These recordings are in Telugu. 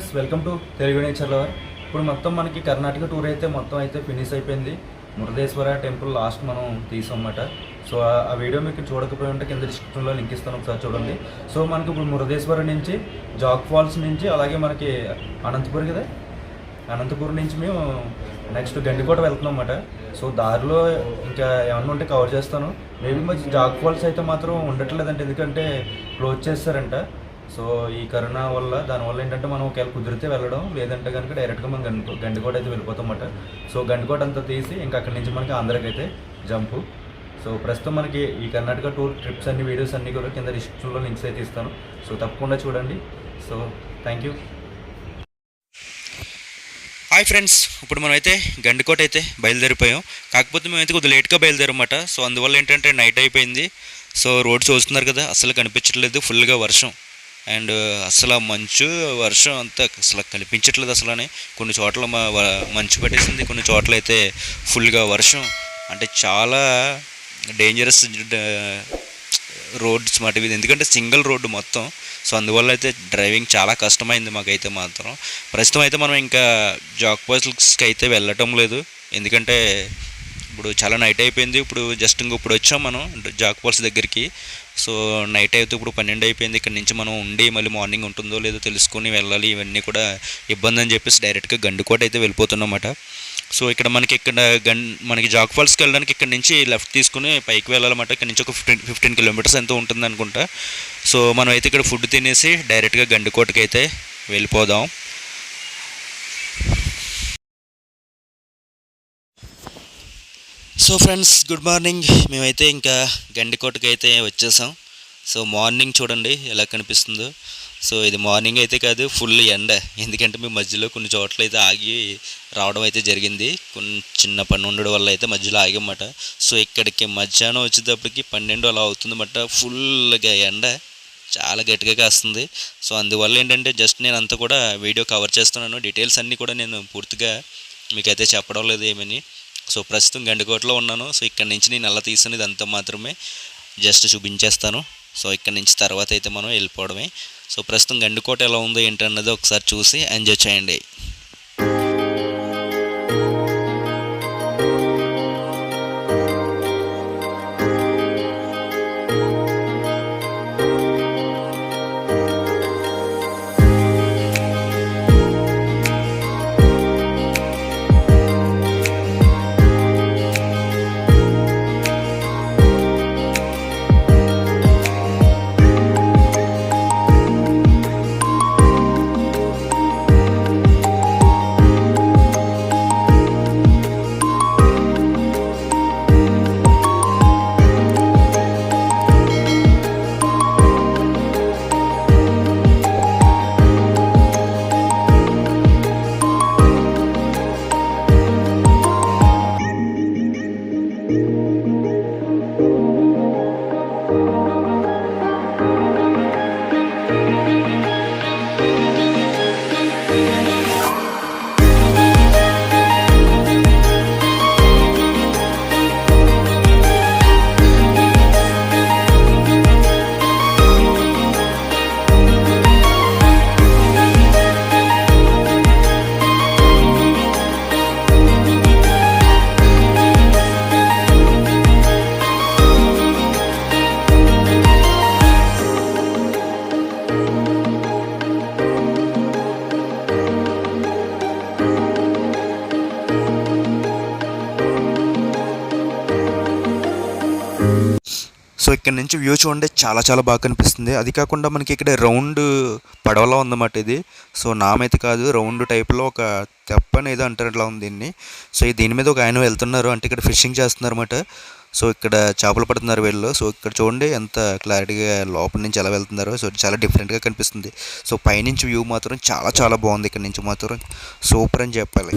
Friends, welcome to Telugu nature lover. ఇప్పుడు మొత్తం మనకి కర్ణాటక టూర్ అయితే మొత్తం అయితే ఫినిష్ అయిపోయింది. మురుదేశ్వర టెంపుల్ లాస్ట్ మనం తీసామన్నమాట. సో ఆ వీడియో మీకు చూడకపోయి ఉంటే కింద డిస్క్రిప్షన్లో లింక్ ఇస్తాను, ఒకసారి చూడండి. సో మనకి ఇప్పుడు మురుదేశ్వర నుంచి జాగ్ ఫాల్స్ నుంచి అలాగే మనకి అనంతపురం కదా, అనంతపురం నుంచి మేము నెక్స్ట్ గండికోట వెళ్తున్నాం అన్నమాట. సో దారిలో ఇంకా ఏమన్నా ఉంటే కవర్ చేస్తాను. మేబీ మరి జాగ్ ఫాల్స్ అయితే మాత్రం ఉండట్లేదంటే, ఎందుకంటే క్లోజ్ చేస్తారంట. సో ఈ కరోనా వల్ల దానివల్ల ఏంటంటే మనం ఒకవేళ కుదిరితే వెళ్ళడం, లేదంటే కనుక డైరెక్ట్గా మనం గండికోట అయితే వెళ్ళిపోతాం అన్నమాట. సో గండికోట అంతా తీసి ఇంకా అక్కడి నుంచి మనకి ఆంధ్రాకి అయితే జంపు. సో ప్రస్తుతం మనకి ఈ కర్ణాటక టూర్ ట్రిప్స్ అన్ని వీడియోస్ అన్నీ కూడా కింద డిస్క్రిప్షన్లో లింక్స్ అయితే ఇస్తాను. సో తప్పకుండా చూడండి. So thank you. Hi friends, ఇప్పుడు మనం అయితే గండికోట అయితే బయలుదేరిపోయాం. కాకపోతే మేమైతే కొద్దిగా లేట్గా బయలుదేరమాట. సో అందువల్ల ఏంటంటే నైట్ అయిపోయింది. సో రోడ్ చూస్తున్నారు కదా, అసలు కనిపించట్లేదు, ఫుల్గా వర్షం. అండ్ అసలు మంచు వర్షం అంతా అసలు కనిపించట్లేదు అసలు. కొన్ని చోట్ల మంచు పట్టేసింది, కొన్ని చోట్ల అయితే ఫుల్గా వర్షం. అంటే చాలా డేంజరస్ రోడ్స్ మాట ఇది, ఎందుకంటే సింగిల్ రోడ్డు మొత్తం. సో అందువల్ల అయితే డ్రైవింగ్ చాలా కష్టమైంది మాకైతే మాత్రం. ప్రస్తుతం అయితే మనం ఇంకా జాగ్ ఫాల్స్కి అయితే వెళ్ళటం లేదు, ఎందుకంటే ఇప్పుడు చాలా నైట్ అయిపోయింది. ఇప్పుడు జస్ట్ ఇప్పుడు వచ్చాం మనం జాగ్ ఫాల్స్ దగ్గరికి. సో నైట్ అయితే ఇప్పుడు 12 అయిపోయింది. ఇక్కడ నుంచి మనం ఉండి మళ్ళీ మార్నింగ్ ఉంటుందో లేదో తెలుసుకొని వెళ్ళాలి. ఇవన్నీ కూడా ఇబ్బంది అని చెప్పేసి డైరెక్ట్గా గండికోట అయితే వెళ్ళిపోతున్నమాట. సో ఇక్కడ మనకి జాగ్ ఫాల్స్కి వెళ్ళడానికి ఇక్కడ నుంచి లెఫ్ట్ తీసుకుని పైకి వెళ్ళాలన్నమాట. ఇక్కడ నుంచి ఒక 15 కిలోమీటర్స్ ఎంతో ఉంటుంది అనుకుంటా. సో మనం అయితే ఇక్కడ ఫుడ్ తినేసి డైరెక్ట్గా గండికోటకి అయితే వెళ్ళిపోదాం. So friends, good morning. మేమైతే ఇంకా గండికోటకి అయితే వచ్చేసాం. సో మార్నింగ్ చూడండి ఎలా కనిపిస్తుందో. సో ఇది మార్నింగ్ అయితే కాదు, ఫుల్ ఎండ. ఎందుకంటే మేము మధ్యలో కొన్ని చోట్ల అయితే ఆగి రావడం అయితే జరిగింది. కొన్ని చిన్న పని ఉండడం వల్ల అయితే మధ్యలో ఆగామన్నమాట. సో ఇక్కడికి మధ్యాహ్నం వచ్చేటప్పటికి 12 అలా అవుతుందన్నమాట. ఫుల్గా ఎండ చాలా గట్టిగా కాస్తుంది. సో అందువల్ల ఏంటంటే జస్ట్ నేను అంతా కూడా వీడియో కవర్ చేస్తున్నాను. డీటెయిల్స్ అన్నీ కూడా నేను పూర్తిగా మీకైతే చెప్పడం లేదు ఏమని. సో ప్రస్తుతం గండికోటలో ఉన్నాను. సో ఇక్కడ నుంచి నేను అలా తీసిన ఇదంతా మాత్రమే జస్ట్ చూపించేస్తాను. సో ఇక్కడ నుంచి తర్వాత అయితే మనం వెళ్ళిపోవడమే. సో ప్రస్తుతం గండికోట ఎలా ఉందో ఏంటన్నది ఒకసారి చూసి ఎంజాయ్ చేయండి. సో ఇక్కడ నుంచి వ్యూ చూడండి, చాలా చాలా బాగా కనిపిస్తుంది. అది కాకుండా మనకి ఇక్కడ రౌండ్ పడవలా ఉందన్నమాట ఇది. సో నామైతే కాదు, రౌండ్ టైప్లో ఒక తెప్పని ఏదో అంటారు, ఇట్లా ఉంది దీన్ని. సో దీని మీద ఒక ఆయన వెళ్తున్నారు, అంటే ఇక్కడ ఫిషింగ్ చేస్తున్నారు అన్నమాట. సో ఇక్కడ చేపలు పడుతున్నారు వీళ్ళు. సో ఇక్కడ చూడండి ఎంత క్లారిటీగా లోపల నుంచి ఎలా వెళ్తున్నారో. సో చాలా డిఫరెంట్గా కనిపిస్తుంది. సో పైనుంచి వ్యూ మాత్రం చాలా చాలా బాగుంది. ఇక్కడ నుంచి మాత్రం సూపర్ అని చెప్పాలి.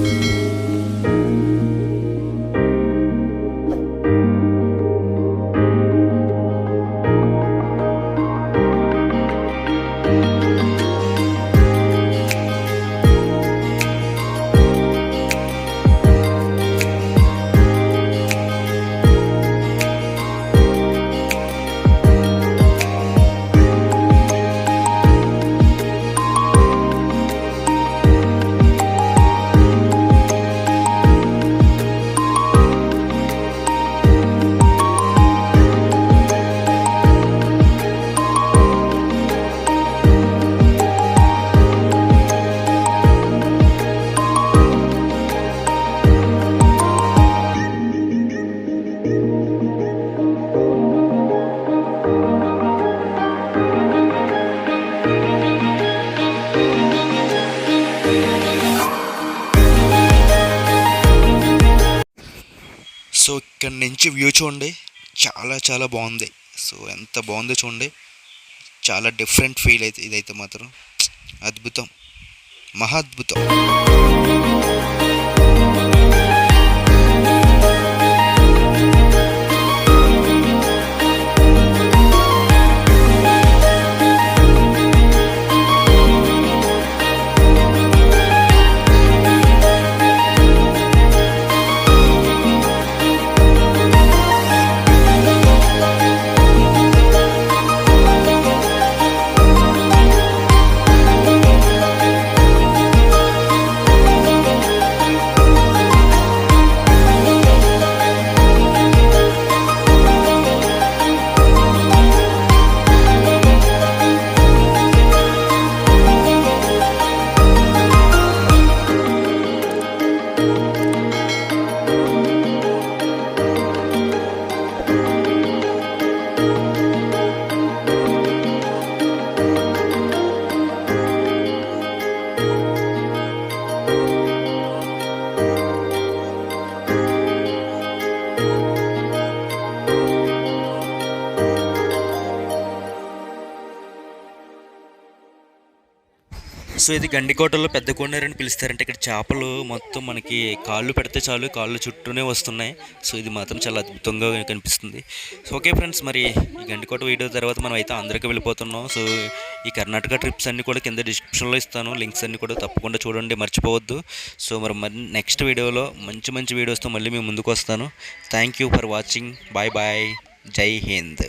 ఇక్కడ నుంచి వ్యూ చూడండి, చాలా చాలా బాగుంది. సో ఎంత బాగుందో చూడండి, చాలా డిఫరెంట్ ఫీల్ అయితే ఇదైతే మాత్రం అద్భుతం, మహా అద్భుతం. సో ఇది గండికోటలో పెద్ద కోనేరు అని పిలుస్తారంటే, ఇక్కడ చేపలు మొత్తం మనకి కాళ్ళు పెడితే చాలు కాళ్ళు చుట్టూనే వస్తున్నాయి. సో ఇది మాత్రం చాలా అద్భుతంగా కనిపిస్తుంది. సో ఓకే ఫ్రెండ్స్, మరి ఈ గండికోట వీడియో తర్వాత మనం అయితే ఆంధ్రాకి వెళ్ళిపోతున్నాం. సో ఈ కర్ణాటక ట్రిప్స్ అన్నీ కూడా కింద డిస్క్రిప్షన్లో ఇస్తాను, లింక్స్ అన్నీ కూడా తప్పకుండా చూడండి, మర్చిపోవద్దు. సో మరి నెక్స్ట్ వీడియోలో మంచి మంచి వీడియోస్తో మళ్ళీ మేము ముందుకు వస్తాను. Thank you for watching. Bye bye. జై హింద్.